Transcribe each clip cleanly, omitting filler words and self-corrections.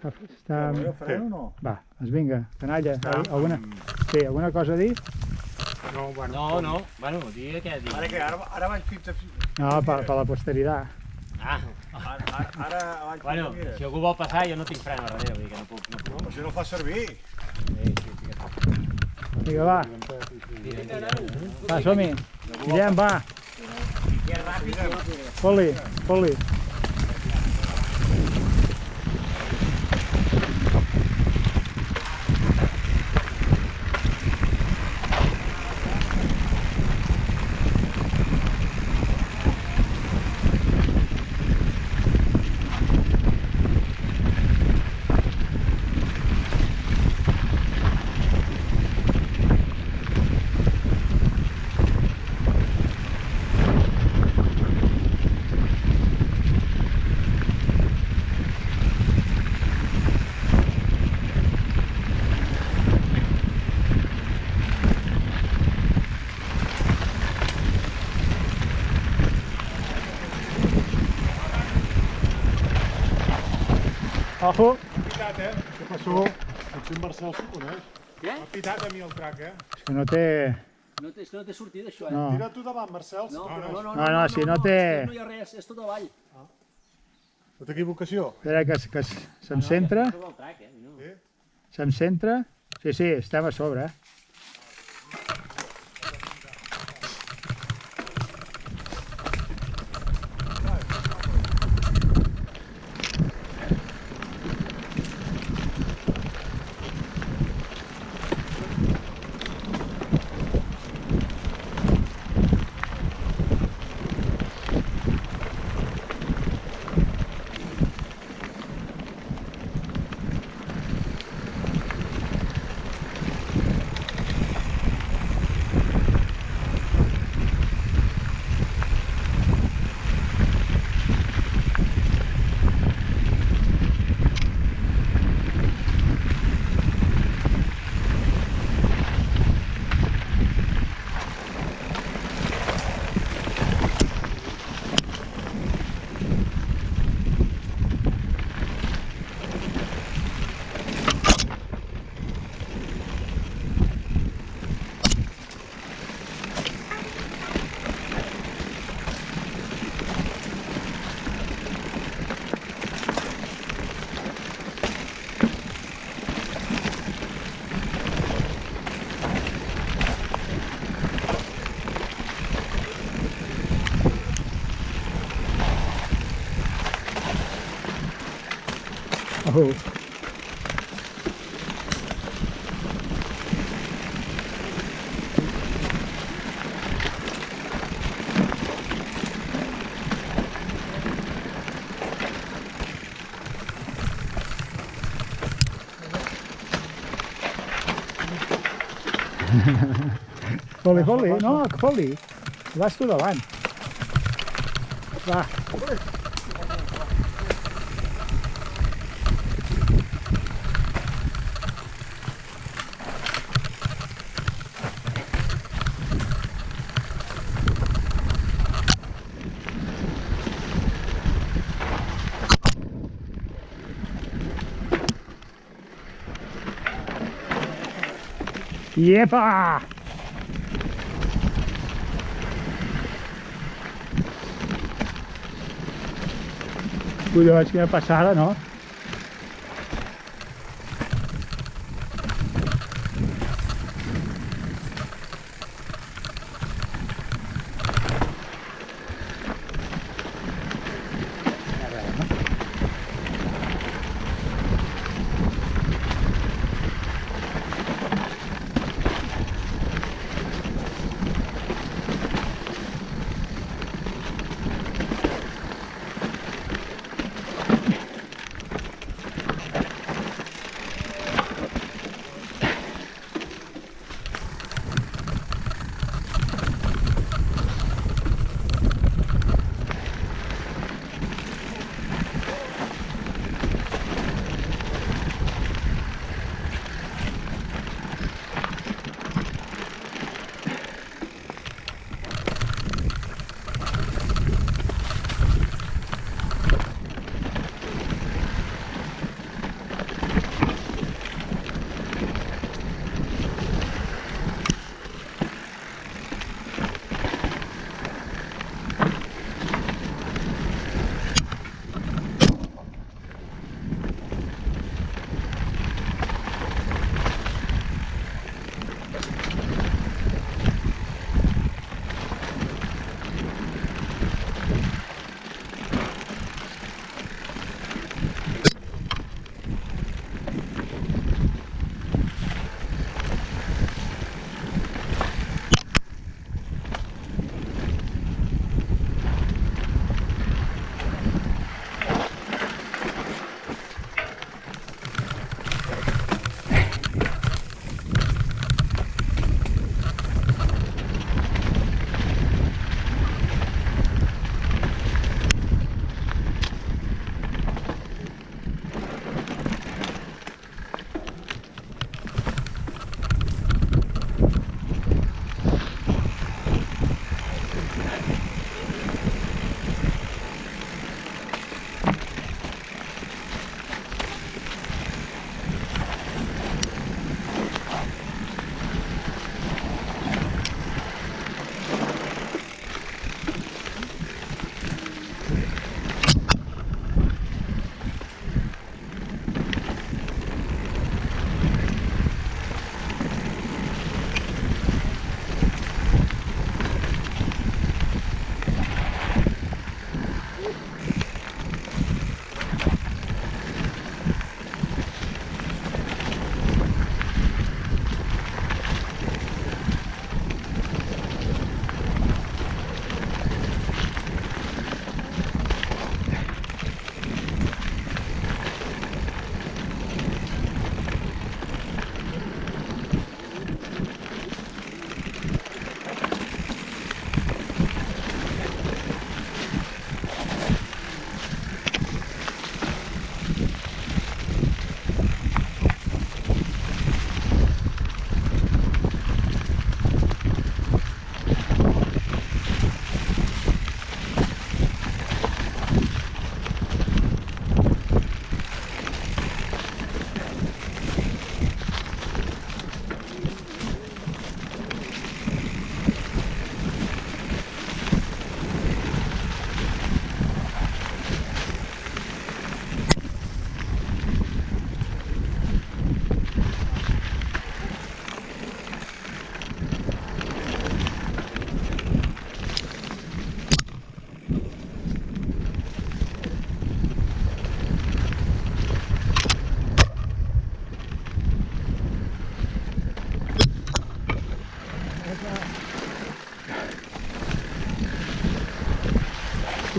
Està... Ho farem o no? Va, doncs vinga, canalla, alguna cosa a dir? No, bueno, digue què dir. Ara què? Ara vaig fins a... No, per la posteritat. Ah, Ara vaig bueno, si algú vol passar jo no tinc freno a darrere, vull dir que no puc. Però si no fa servir. Vinga, va. Va, som-hi. Guillem, va. Fot-li. Ojo. M'ha pitat, Què passó? Potser en Marcel s'ho coneix. Què? M'ha pitat a mi el trac, És que no té... És que no té sortida, això, No. Tira tu davant, Marcel. No, si no té... No hi ha res, és tot avall. Tota equivocació. Espera que se'm centra. Tot el trac, no. Se'm centra. Sí, estem a sobre, Oh. Fot-li, no, fot-li. Vas tu davant. Va. Iepa! Collons, quina passada, no?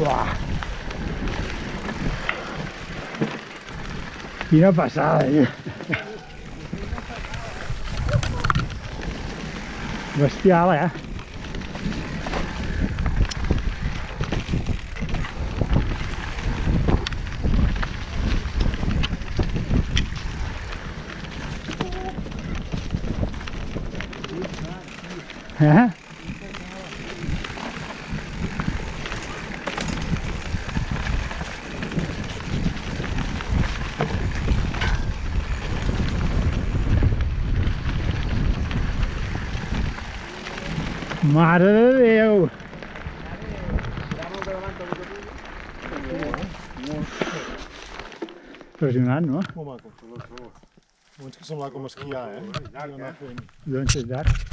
Uah. Quina passada, tio. Bestial, eh? Mare de Déu! Impressionant, no? Molt maco. Moments que semblava com esquiar, eh? Doncs és llarg.